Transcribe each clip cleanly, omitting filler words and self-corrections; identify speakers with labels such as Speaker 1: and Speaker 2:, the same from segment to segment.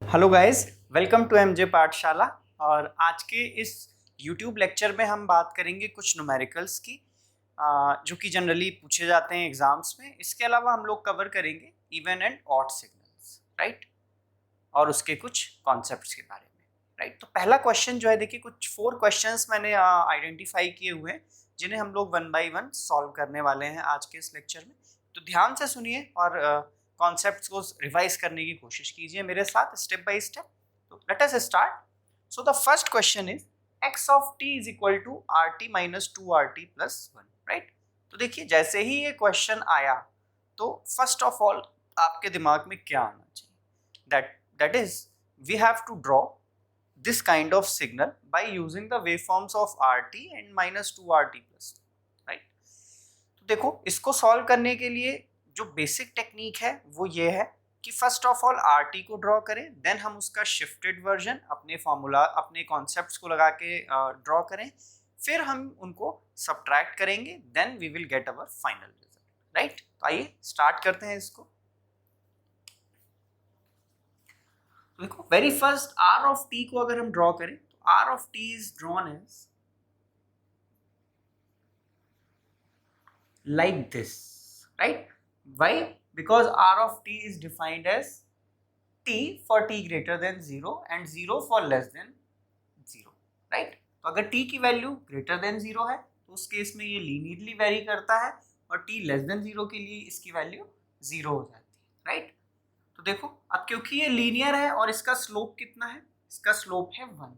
Speaker 1: Hello guys, welcome to MJ Pathshala. और आज के इस यूट्यूब लेक्चर में हम बात करेंगे कुछ न्यूमेरिकल्स की जो कि जनरली पूछे जाते हैं एग्जाम्स में। इसके अलावा हम लोग कवर करेंगे even and odd signals, right, और उसके कुछ कॉन्सेप्ट्स के बारे में, राइट। तो पहला क्वेश्चन जो है, देखिए कुछ 4 क्वेश्चंस मैंने आइडेंटिफाई किए हुए हैं जिन्हें हम लोग वन बाय वन सॉल्व करने वाले हैं आज के इस लेक्चर में। तो ध्यान से सुनिए और कॉन्सेप्ट्स को रिवाइज करने की कोशिश कीजिए मेरे साथ स्टेप बाय स्टेप। तो let us start. So the first question is x of t is equal to rt minus 2rt plus 1, right. तो देखिए जैसे ही ये क्वेश्चन आया तो फर्स्ट ऑफ ऑल आपके दिमाग में क्या आना चाहिए, that is we have to draw this kind of signal by using the waveforms of rt and minus 2rt plus 2, right। तो देखो इसको सॉल्व करने के लिए जो बेसिक टेक्निक है वो ये है कि फर्स्ट ऑफ ऑल rt को ड्रॉ करें, देन हम उसका शिफ्टेड वर्जन अपने फॉर्मूला अपने कॉन्सेप्ट्स को लगा के ड्रॉ करें, फिर हम उनको सब्ट्रैक्ट करेंगे, then we will get our final result, right. तो आइए स्टार्ट करते हैं इसको। तो देखो very first r of t को अगर हम ड्रॉ करें तो r of t is drawn as like this, right? Why? Because r of t is defined as t for t greater than 0 and 0 for less than 0, right? तो अगर t की value greater than 0 है तो उस case में ये linearly very करता है और t लेस देन 0 के लिए इसकी वैल्यू 0 हो जाती है, राइट। तो देखो अब क्योंकि ये लीनियर है और इसका स्लोप कितना है, इसका स्लोप है 1,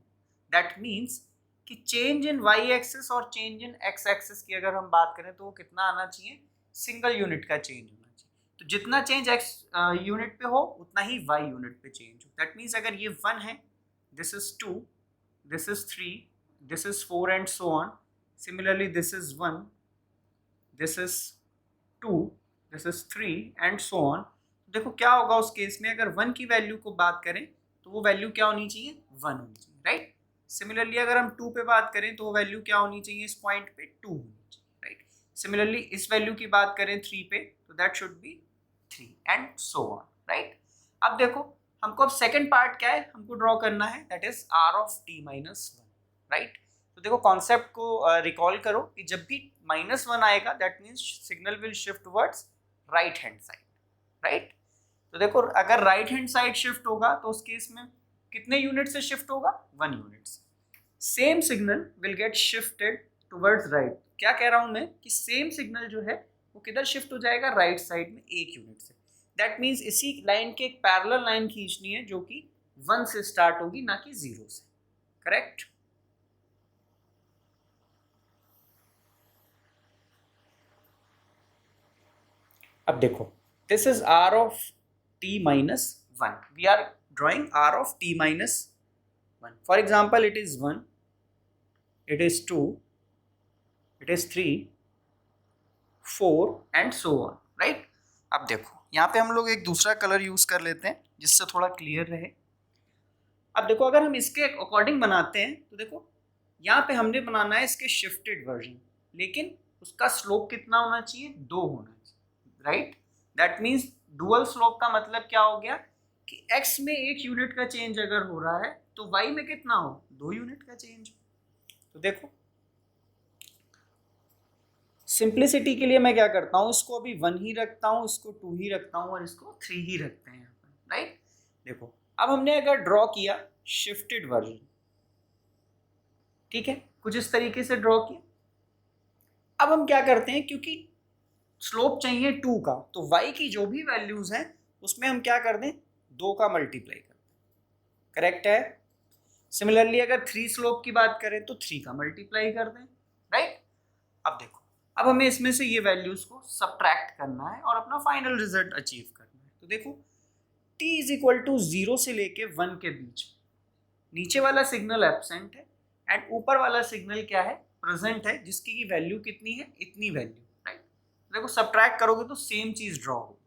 Speaker 1: दैट मीन्स कि चेंज इन y एक्सिस और चेंज इन x एक्सिस की अगर हम बात करें तो वो कितना आना चाहिए, सिंगल यूनिट का चेंज होना चाहिए। तो जितना चेंज x यूनिट पे हो उतना ही y यूनिट पे चेंज हो। दैट मीन्स अगर ये 1 है, this is 2, this is 3, this is 4 and so on. Similarly this is 1, this is 2, this is 3 and so on. देखो क्या होगा उस केस में, अगर 1 की वैल्यू को बात करें तो वो वैल्यू क्या होनी चाहिए, 1 होनी चाहिए, राइट। सिमिलरली अगर हम 2 पे बात करें तो वो वैल्यू क्या होनी चाहिए, इस पॉइंट पे 2 होनी चाहिए, राइट। सिमिलरली इस वैल्यू की बात करें 3 पे तो that should be 3 and so on, right. अब देखो हमको अब सेकंड पार्ट क्या है, हमको ड्रॉ करना है, that is r of t minus 1, right. तो देखो कॉन्सेप्ट को रिकॉल करो कि जब भी -1 आएगा that means signal will shift towards right hand side, right. तो देखो अगर राइट हैंड साइड शिफ्ट होगा तो उस केस में कितने यूनिट से शिफ्ट होगा, 1 यूनिट से। Same signal will get shifted towards right. क्या कह रहा हूं मैं कि सेम सिग्नल जो है वो किधर शिफ्ट हो जाएगा, राइट साइड में 1 यूनिट से। दैट मीन्स इसी लाइन के एक पैरेलल लाइन खींचनी है जो कि 1 से स्टार्ट होगी ना कि 0 से, करेक्ट। अब देखो this is r of t minus 1, we are drawing r of t minus 1. For example, it is 1, it is 2, it is 3, 4 and so on, right। अब देखो यहाँ पे हम लोग एक दूसरा कलर यूज कर लेते हैं जिससे थोड़ा क्लियर रहे। अब देखो अगर हम इसके अकॉर्डिंग बनाते हैं तो देखो यहाँ पे हमने बनाना है इसके शिफ्टेड वर्जन, लेकिन उसका स्लोप कितना होना चाहिए, 2 होना चाहिए, right. That means dual slope का मतलब क्या हो गया कि x में 1 यूनिट का चेंज अगर हो रहा है तो y में कितना हो, 2 यूनिट का चेंज। तो देखो सिंप्लिसिटी के लिए मैं क्या करता हूँ, इसको अभी 1 ही रखता हूँ, इसको 2 ही रखता हूँ और इसको 3 ही रखते हैं यहाँ पर, राइट। देखो अब हमने अगर ड्रॉ किया शिफ्टेड वर्जन, ठीक है, कुछ इस तरीके से ड्रॉ किया। अब हम क्या करते हैं, क्योंकि स्लोप चाहिए 2 का तो y की जो भी वैल्यूज हैं उसमें हम क्या कर दें, 2 का मल्टीप्लाई कर दें, करेक्ट है। सिमिलरली अगर 3 स्लोप की बात करें तो 3 का मल्टीप्लाई कर दें, राइट। अब देखो अब हमें इसमें से ये वैल्यूज को सब्ट्रैक्ट करना है और अपना फाइनल रिजल्ट अचीव करना है। तो देखो t इज इक्वल टू 0 से लेके 1 के बीच नीचे वाला सिग्नल एब्सेंट है एंड ऊपर वाला सिग्नल क्या है, प्रेजेंट है, जिसकी वैल्यू कितनी है, इतनी वैल्यू, राइट। देखो सब्ट्रैक्ट करोगे तो सेम चीज ड्रॉ होगी।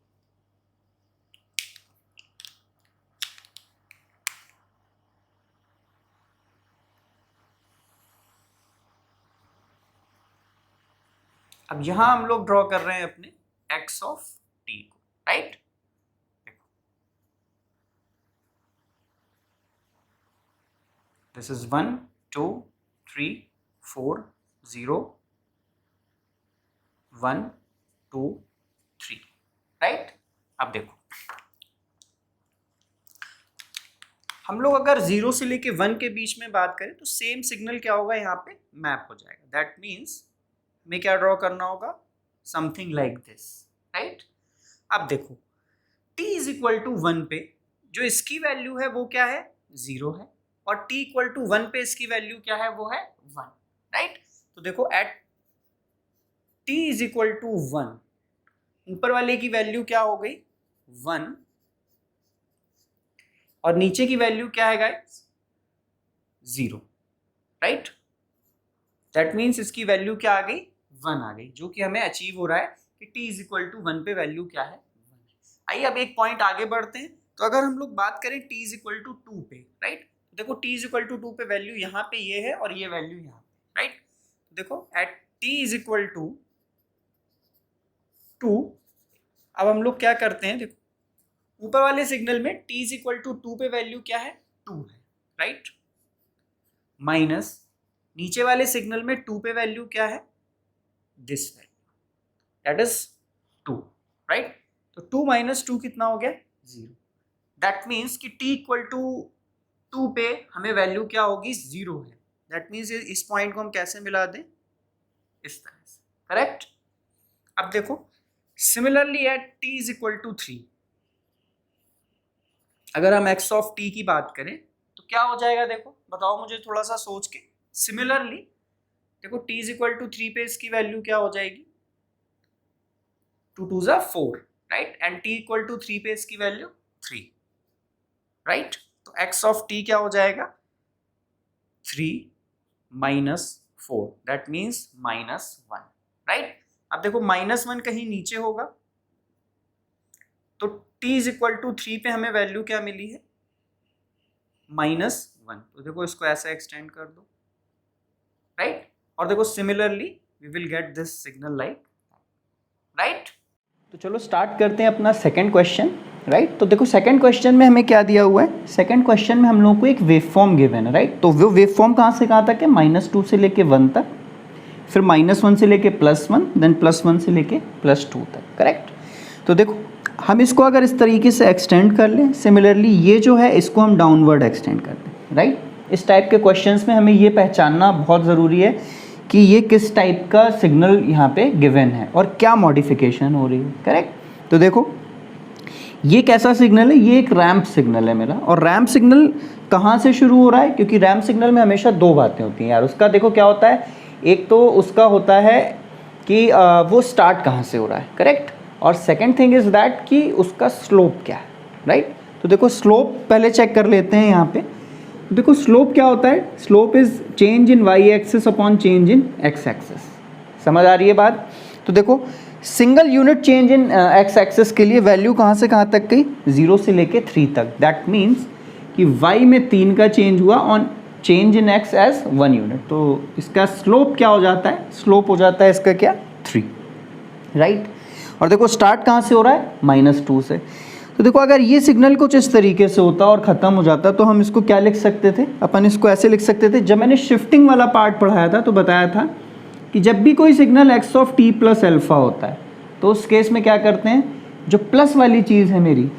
Speaker 1: अब यहां हम लोग ड्रॉ कर रहे हैं अपने x ऑफ t को, राइट। This is 1 2 3 4 0 1 2 3, right. अब देखो हम लोग अगर 0 से लेके 1 के बीच में बात करें तो सेम सिग्नल क्या होगा, यहाँ पे मैप हो जाएगा। दैट मीन्स हमें क्या ड्रॉ करना होगा, समथिंग लाइक दिस, राइट। अब देखो t इज इक्वल टू 1 पे जो इसकी वैल्यू है वो क्या है, 0 है, और t इक्वल टू 1 पे इसकी वैल्यू क्या है, वो है 1, राइट। तो देखो at t is equal to 1 ऊपर वाले की वैल्यू क्या हो गई 1 और नीचे की वैल्यू क्या है गाइस, 0, राइट। दैट मीन्स इसकी वैल्यू क्या आ गई, 1 आ गई, जो कि हमें अचीव हो रहा है कि t इज इक्वल टू 1 पे वैल्यू क्या है, 1। आइए अब एक पॉइंट आगे बढ़ते हैं। तो अगर हम लोग बात करें t इज इक्वल टू 2 पे, राइट, देखो t इज इक्वल टू 2 पे वैल्यू यहाँ पे ये है और ये वैल्यू यहाँ पे, राइट। देखो at t is equal to 2, अब हम लोग क्या करते हैं, देखो ऊपर वाले सिग्नल में t इज इक्वल टू 2 पे वैल्यू क्या है, 2 है, राइट, माइनस नीचे वाले सिग्नल में 2 पे वैल्यू क्या है, this value, that is 2, right. तो 2 माइनस 2 कितना हो गया, 0। दैट मीन्स कि t इक्वल टू 2 पे हमें वैल्यू क्या होगी, 0 है। दैट मीन्स इस पॉइंट को हम कैसे मिला दें, इस तरह से, करेक्ट। अब देखो similarly at t is equal to 3 अगर हम x ऑफ t की बात करें तो क्या हो जाएगा, देखो बताओ मुझे थोड़ा सा सोच के। सिमिलरली देखो t इज इक्वल टू 3 पे इसकी वैल्यू क्या हो जाएगी, 2 2 ज़ा 4, right, and t equal to 3 पे इसकी वैल्यू 3, राइट। तो x ऑफ t क्या हो जाएगा, 3 माइनस 4, दैट मीन्स -1, राइट। अब देखो -1 कहीं नीचे होगा तो t इज इक्वल टू 3 पे हमें वैल्यू क्या मिली है, -1। तो देखो इसको ऐसा एक्सटेंड कर दो, राइट, और देखो similarly we will get this signal like, right. तो चलो स्टार्ट करते हैं अपना सेकंड क्वेश्चन, राइट। तो देखो सेकंड क्वेश्चन में हमें क्या दिया हुआ है, सेकंड क्वेश्चन में हम लोग को एक वेव फॉर्म गिवन है, राइट। तो वो वेव फॉर्म कहाँ से कहाँ तक है, -2 से लेके 1 तक, फिर -1 से लेके +1, देन +1 से लेके +2 तक, करेक्ट। तो देखो हम इसको अगर इस तरीके से एक्सटेंड कर लें, सिमिलरली ये जो है इसको हम डाउनवर्ड एक्सटेंड कर दें, राइट। इस टाइप के क्वेश्चंस में हमें ये पहचानना बहुत ज़रूरी है कि ये किस टाइप का सिग्नल यहाँ पे गिवन है और क्या मॉडिफिकेशन हो रही है, करेक्ट। तो देखो ये कैसा सिग्नल है, ये एक रैंप सिग्नल है मेरा, और रैंप सिग्नल कहाँ से शुरू हो रहा है, क्योंकि रैंप सिग्नल में हमेशा दो बातें होती हैं यार। उसका देखो क्या होता है, एक तो उसका होता है कि वो स्टार्ट कहाँ से हो रहा है, करेक्ट, और सेकेंड थिंग इज़ दैट कि उसका स्लोप क्या है, राइट। तो देखो स्लोप पहले चेक कर लेते हैं यहाँ पे। देखो स्लोप क्या होता है, slope is change in y axis upon change in x axis, समझ आ रही है बात। तो देखो single unit change in x axis के लिए वैल्यू कहाँ से कहाँ तक गई, 0 से लेके 3 तक। दैट मीन्स कि y में 3 का चेंज हुआ on change in x as 1 unit, तो इसका स्लोप क्या हो जाता है, स्लोप हो जाता है इसका क्या, 3, राइट। और देखो स्टार्ट कहाँ से हो रहा है, -2 से। तो देखो अगर ये सिग्नल कुछ इस तरीके से होता और ख़त्म हो जाता तो हम इसको क्या लिख सकते थे, अपन इसको ऐसे लिख सकते थे। जब मैंने शिफ्टिंग वाला पार्ट पढ़ाया था तो बताया था कि जब भी कोई signal x of t plus alpha होता है तो उस केस में क्या करते हैं, जो प्लस वाली चीज़ है मेरी,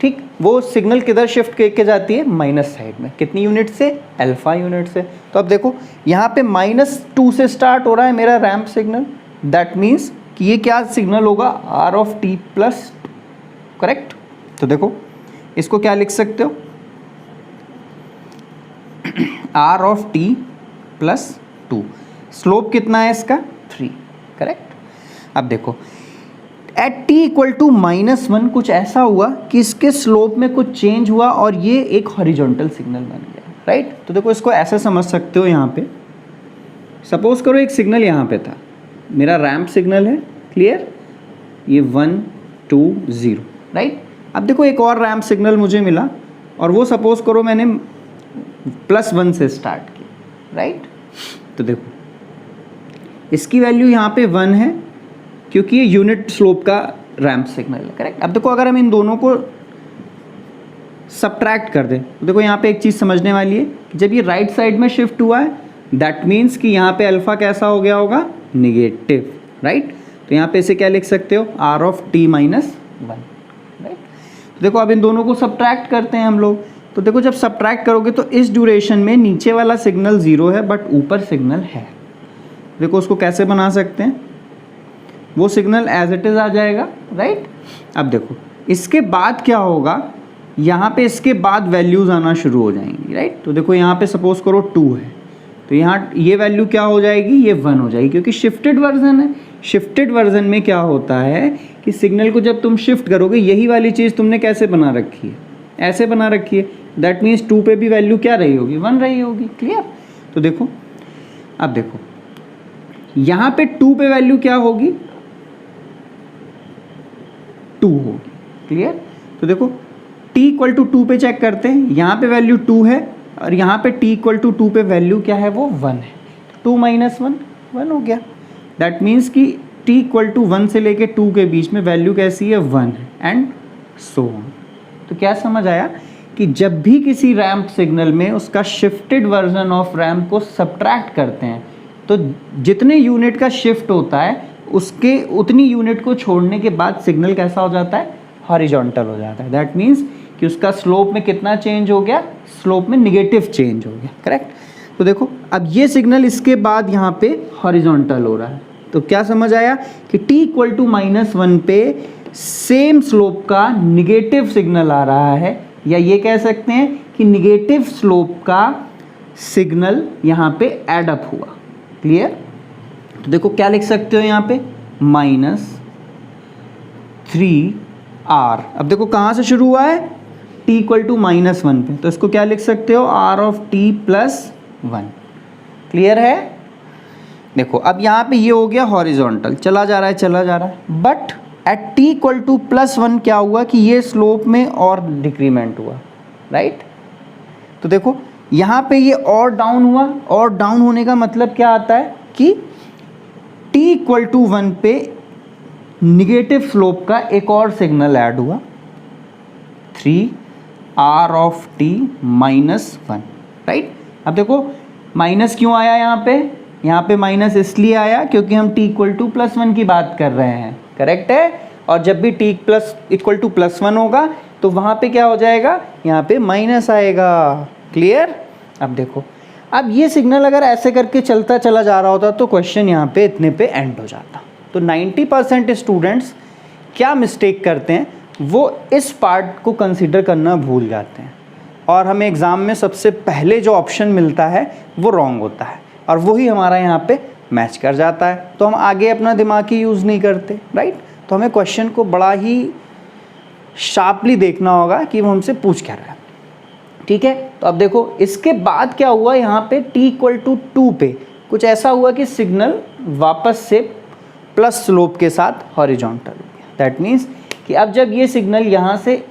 Speaker 1: ठीक, वो सिग्नल किधर शिफ्ट करके जाती है, माइनस साइड में। कितनी यूनिट से, अल्फ़ा यूनिट से। तो अब देखो यहाँ पे -2 से स्टार्ट हो रहा है मेरा रैंप सिग्नल, दैट मीन्स कि ये क्या सिग्नल होगा, r of t plus, correct. तो देखो इसको क्या लिख सकते हो, r of t plus 2, slope कितना है इसका, 3, करेक्ट। अब देखो एट t इक्वल टू -1 कुछ ऐसा हुआ कि इसके स्लोप में कुछ चेंज हुआ और ये एक हॉरिजॉन्टल सिग्नल बन गया, राइट। तो देखो इसको ऐसे समझ सकते हो, यहाँ पे सपोज करो एक सिग्नल यहाँ पे था, मेरा रैंप सिग्नल है, क्लियर, ये 1 2 0, राइट। अब देखो एक और रैंप सिग्नल मुझे मिला और वो सपोज करो मैंने +1 से स्टार्ट किया, राइट। तो देखो इसकी वैल्यू यहाँ पे 1 है क्योंकि ये यूनिट स्लोप का रैंप सिग्नल है, करेक्ट। अब देखो अगर हम इन दोनों को सब्ट्रैक्ट कर दें तो देखो यहाँ पे एक चीज़ समझने वाली है कि जब ये राइट साइड में शिफ्ट हुआ है दैट मीन्स कि यहाँ पे अल्फ़ा कैसा हो गया होगा, निगेटिव, राइट। तो यहाँ पे इसे क्या लिख सकते हो, r of t minus one, right. तो देखो अब इन दोनों को सब्ट्रैक्ट करते हैं हम लोग। तो देखो जब सब्ट्रैक्ट करोगे तो इस ड्यूरेशन में नीचे वाला सिग्नल ज़ीरो है बट ऊपर सिग्नल है। देखो उसको कैसे बना सकते हैं, वो सिग्नल एज इट इज़ आ जाएगा, राइट। अब देखो इसके बाद क्या होगा, यहाँ पे इसके बाद वैल्यूज़ आना शुरू हो जाएंगी, राइट। तो देखो यहाँ पे सपोज करो 2 है तो यहाँ ये वैल्यू क्या हो जाएगी, ये 1 हो जाएगी क्योंकि शिफ्टेड वर्जन है। शिफ्टेड वर्जन में क्या होता है कि सिग्नल को जब तुम शिफ्ट करोगे यही वाली चीज़ तुमने कैसे बना रखी है, ऐसे बना रखी है, दैट मीन्स 2 पे भी वैल्यू क्या रही होगी, 1 रही होगी, क्लियर। तो देखो अब देखो यहाँ पे 2 पे वैल्यू क्या होगी, 2 होगी, क्लियर। तो देखो t इक्वल टू 2 पे चेक करते हैं, यहाँ पे वैल्यू 2 है और यहाँ पे t इक्वल टू 2 पे वैल्यू क्या है, वो 1 है। 2 माइनस 1 1 हो गया। दैट मीन्स कि t इक्वल टू 1 से लेके 2 के बीच में वैल्यू कैसी है, 1 है एंड सो ऑन। तो क्या समझ आया कि जब भी किसी रैंप सिग्नल में उसका शिफ्टेड वर्जन ऑफ रैंप को सब्ट्रैक्ट करते हैं तो जितने यूनिट का शिफ्ट होता है उसके उतनी यूनिट को छोड़ने के बाद सिग्नल कैसा हो जाता है, हॉरिजॉन्टल हो जाता है। दैट मीन्स कि उसका स्लोप में कितना चेंज हो गया, स्लोप में निगेटिव चेंज हो गया, करेक्ट। तो देखो अब ये सिग्नल इसके बाद यहाँ पे हॉरिजॉन्टल हो रहा है। तो क्या समझ आया कि t इक्वल टू -1 पे सेम स्लोप का निगेटिव सिग्नल आ रहा है, या ये कह सकते हैं कि निगेटिव स्लोप का सिग्नल यहाँ पे एड अप हुआ, क्लियर। तो देखो क्या लिख सकते हो यहाँ पे, -3r। अब देखो कहाँ से शुरू हुआ है, t इक्वल टू -1 पे, तो इसको क्या लिख सकते हो, r of t plus 1, clear है। देखो अब यहाँ पे ये हो गया हॉरिजॉन्टल, चला जा रहा है चला जा रहा है, but at t equal to +1 क्या हुआ कि ये स्लोप में और डिक्रीमेंट हुआ, राइट। तो देखो यहाँ पे ये और डाउन हुआ, और डाउन होने का मतलब क्या आता है कि t इक्वल टू 1 पे निगेटिव स्लोप का एक और सिग्नल ऐड हुआ, 3r of t minus 1, right. अब देखो माइनस क्यों आया यहाँ पे माइनस इसलिए आया क्योंकि हम t इक्वल टू +1 की बात कर रहे हैं, करेक्ट है। और जब भी t इक्वल टू +1 होगा तो वहाँ पे क्या हो जाएगा, यहाँ पे माइनस आएगा, क्लियर। अब देखो अब ये सिग्नल अगर ऐसे करके चलता चला जा रहा होता तो क्वेश्चन यहाँ पे इतने पे एंड हो जाता। तो 90% स्टूडेंट्स क्या मिस्टेक करते हैं, वो इस पार्ट को कंसिडर करना भूल जाते हैं और हमें एग्ज़ाम में सबसे पहले जो ऑप्शन मिलता है वो रॉन्ग होता है और वही हमारा यहाँ पे मैच कर जाता है। तो हम आगे अपना दिमाग ही यूज़ नहीं करते, राइट। तो हमें क्वेश्चन को बड़ा ही शार्पली देखना होगा कि वो हमसे पूछ क्या रहा है, ठीक है। तो अब देखो इसके बाद क्या हुआ, यहाँ पे t इक्वल टू 2 पे कुछ ऐसा हुआ कि सिग्नल वापस से प्लस स्लोप के साथ हॉरिजॉन्टल हो गया। दैट मीन्स कि अब जब ये सिग्नल यहाँ से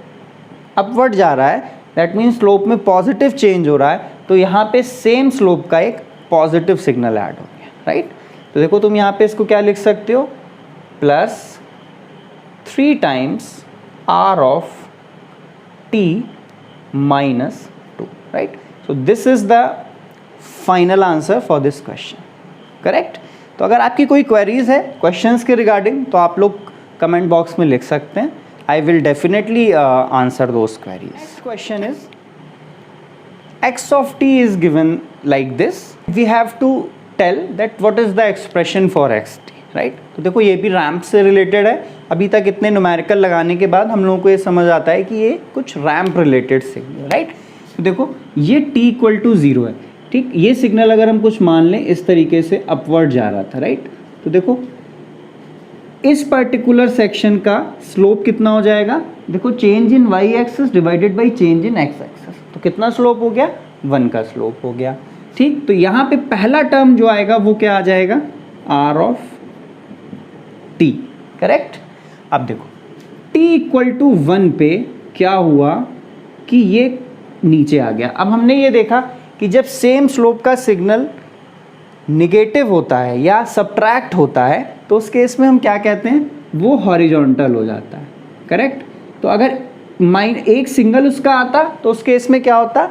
Speaker 1: अपवर्ड जा रहा है, दैट मीन्स स्लोप में पॉजिटिव चेंज हो रहा है, तो यहाँ पे सेम स्लोप का एक पॉजिटिव सिग्नल ऐड हो गया, राइट। तो देखो तुम यहाँ पे इसको क्या लिख सकते हो, +3 times r of t minus 2, right. So this is the final answer for this question, correct. तो अगर आपकी कोई क्वेरीज है क्वेश्चंस के रिगार्डिंग तो आप लोग कमेंट बॉक्स में लिख सकते हैं, I will definitely answer those queries. Next question is x of t is given like this, we have to tell that what is the expression for xt, right। तो देखो ये भी रैम्प से related है। अभी तक इतने न्यूमेरिकल लगाने के बाद हम लोगों को ये समझ आता है कि ये कुछ रैम्प रिलेटेड सिग्नल, राइट। तो देखो ये t इक्वल टू 0 है, ठीक। ये सिग्नल अगर हम कुछ मान लें इस तरीके से अपवर्ड जा रहा था, राइट। तो देखो इस पर्टिकुलर सेक्शन का स्लोप कितना हो जाएगा, देखो change in y axis divided by change in x axis, तो कितना स्लोप हो गया, 1 का स्लोप हो गया, ठीक। तो यहाँ पे पहला टर्म जो आएगा वो क्या आ जाएगा, r ऑफ t, करेक्ट। अब देखो t इक्वल टू 1 पे क्या हुआ कि ये नीचे आ गया। अब हमने ये देखा कि जब सेम स्लोप का सिग्नल निगेटिव होता है या सब्ट्रैक्ट होता है तो उस केस में हम क्या कहते हैं, वो हॉरिजॉन्टल हो जाता है, करेक्ट। तो अगर एक सिंगल उसका आता तो उस केस में क्या होता,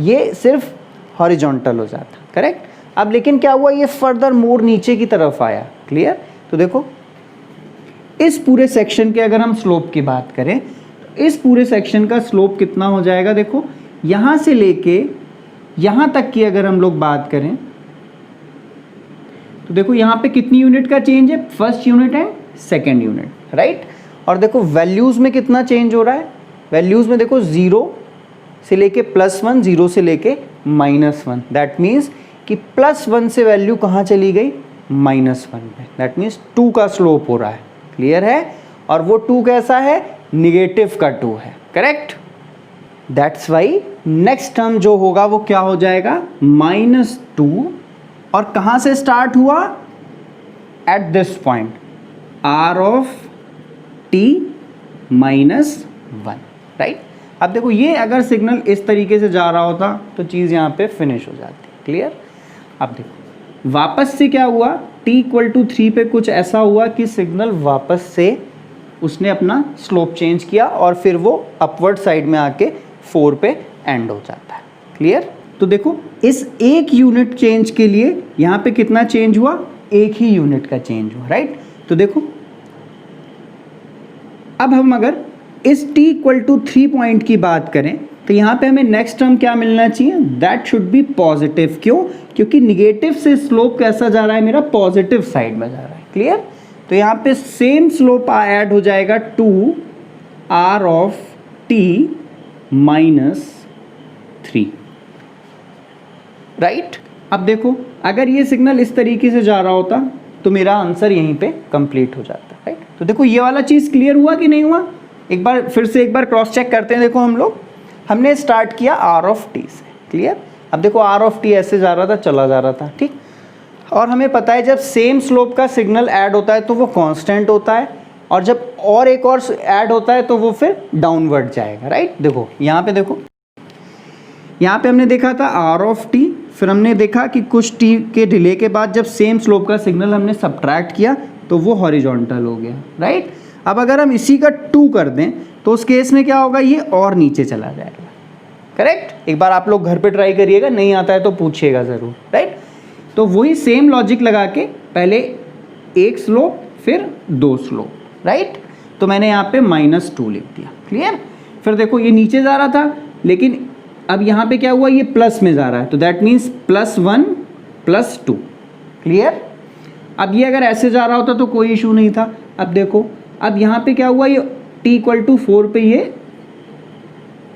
Speaker 1: ये सिर्फ हॉरिजॉन्टल हो जाता, करेक्ट। अब लेकिन क्या हुआ, ये फर्दर मोर नीचे की तरफ आया, क्लियर। तो देखो इस पूरे सेक्शन के अगर हम स्लोप की बात करें तो इस पूरे सेक्शन का स्लोप कितना हो जाएगा, देखो यहाँ से लेके यहाँ तक की अगर हम लोग बात करें तो देखो यहाँ पे कितनी यूनिट का चेंज है, first unit and second unit, right. और देखो वैल्यूज़ में कितना चेंज हो रहा है, वैल्यूज़ में देखो 0 से लेके +1, 0 से लेके -1, दैट मीन्स कि +1 से वैल्यू कहाँ चली गई, -1 पे, दैट मीन्स 2 का स्लोप हो रहा है, क्लियर है। और वो 2 कैसा है, निगेटिव का 2 है, correct. That's why next term जो होगा वो क्या हो जाएगा, -2, और कहाँ से स्टार्ट हुआ, at this point r of t -1, right. अब देखो ये अगर सिग्नल इस तरीके से जा रहा होता तो चीज़ यहाँ पे फिनिश हो जाती, क्लियर। अब देखो वापस से क्या हुआ, t = 3 पे कुछ ऐसा हुआ कि सिग्नल वापस से उसने अपना स्लोप चेंज किया और फिर वो अपवर्ड साइड में आके 4 पे एंड हो जाता है, क्लियर। तो देखो इस एक यूनिट चेंज के लिए यहाँ पे कितना चेंज हुआ, एक ही यूनिट का चेंज हुआ, राइट। तो देखो अब हम अगर इस t = 3 पॉइंट की बात करें तो यहाँ पे हमें नेक्स्ट टर्म क्या मिलना चाहिए, दैट शुड बी पॉजिटिव। क्यों, क्योंकि निगेटिव से स्लोप कैसा जा रहा है मेरा, पॉजिटिव साइड में जा रहा है, क्लियर। तो यहाँ पे सेम स्लोप ऐड हो जाएगा 2r ऑफ t -3, राइट। अब देखो अगर ये सिग्नल इस तरीके से जा रहा होता तो मेरा आंसर यहीं पे कंप्लीट हो जाता, राइट। तो देखो ये वाला चीज़ क्लियर हुआ कि नहीं हुआ, एक बार फिर से एक बार क्रॉस चेक करते हैं। देखो हम लोग हमने स्टार्ट किया r ऑफ t से, क्लियर। अब देखो r ऑफ t ऐसे जा रहा था, चला जा रहा था, ठीक। और हमें पता है जब सेम स्लोप का सिग्नल ऐड होता है तो वो कांस्टेंट होता है, और जब और एक और ऐड होता है तो वो फिर डाउनवर्ड जाएगा, राइट। देखो यहाँ पे देखो, यहाँ पे हमने देखा था r ऑफ t, फिर हमने देखा कि कुछ t के डिले के बाद जब सेम स्लोप का सिग्नल हमने सब्ट्रैक्ट किया तो वो हॉरिजॉन्टल हो गया, राइट। अब अगर हम इसी का 2 कर दें तो उस केस में क्या होगा, ये और नीचे चला जाएगा, करेक्ट। एक बार आप लोग घर पे ट्राई करिएगा, नहीं आता है तो पूछिएगा ज़रूर, राइट। तो वही सेम लॉजिक लगा के पहले एक स्लोप फिर 2 स्लोप, राइट। तो मैंने यहाँ पे -2 लिख दिया, क्लियर। फिर देखो ये नीचे जा रहा था लेकिन अब यहाँ पे क्या हुआ, ये प्लस में जा रहा है, तो दैट मीन्स +1 + 2, क्लियर। अब ये अगर ऐसे जा रहा होता तो कोई इशू नहीं था। अब देखो अब यहाँ पे क्या हुआ, ये t = 4 पे ये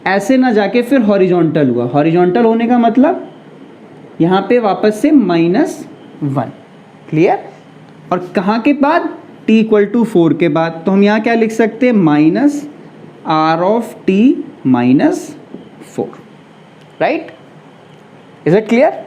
Speaker 1: ऐसे ना जाके फिर हॉरिजॉन्टल हुआ। हॉरिजॉन्टल होने का मतलब यहाँ पे वापस से -1, क्लियर। और कहाँ के बाद, t = 4 के बाद। तो हम यहाँ क्या लिख सकते हैं, -r of t -4, right. Is it clear.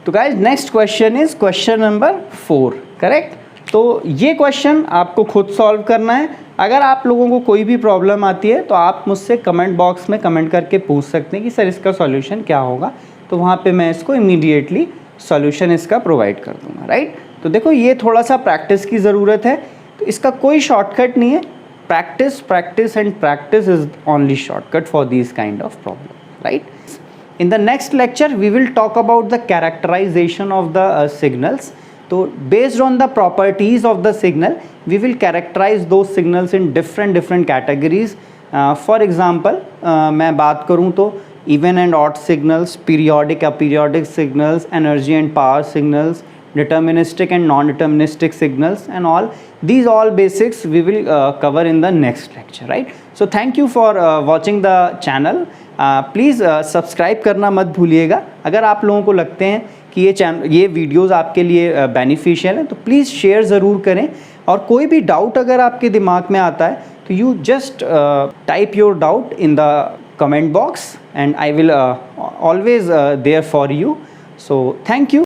Speaker 1: तो guys next question is question number 4, correct. तो ये क्वेश्चन आपको खुद सॉल्व करना है। अगर आप लोगों को कोई भी प्रॉब्लम आती है तो आप मुझसे कमेंट बॉक्स में कमेंट करके पूछ सकते हैं कि सर इसका सॉल्यूशन क्या होगा, तो वहाँ पे मैं इसको इमीडिएटली सॉल्यूशन इसका प्रोवाइड कर दूँगा, राइट। तो देखो ये थोड़ा सा प्रैक्टिस की ज़रूरत है, तो इसका कोई शॉर्टकट नहीं है। Practice practice and practice is only shortcut for this kind of problem, right. In the next lecture we will talk about the characterization of the signals. So based on the properties of the signal we will characterize those signals in different categories. For example मैं बात करूँ तो even and odd signals, periodic aperiodic signals, energy and power signals, deterministic and non-deterministic signals, and all these all basics we will cover in the next lecture, right. So thank you for watching the channel. Please subscribe करना मत भूलिएगा. अगर आप लोगों को लगते हैं कि ये वीडियोज़ आपके लिए बेनिफिशियल हैं तो प्लीज़ शेयर ज़रूर करें. और कोई भी डाउट अगर आपके दिमाग में आता है तो you just type your doubt in the comment box and I will always there for you. So thank you.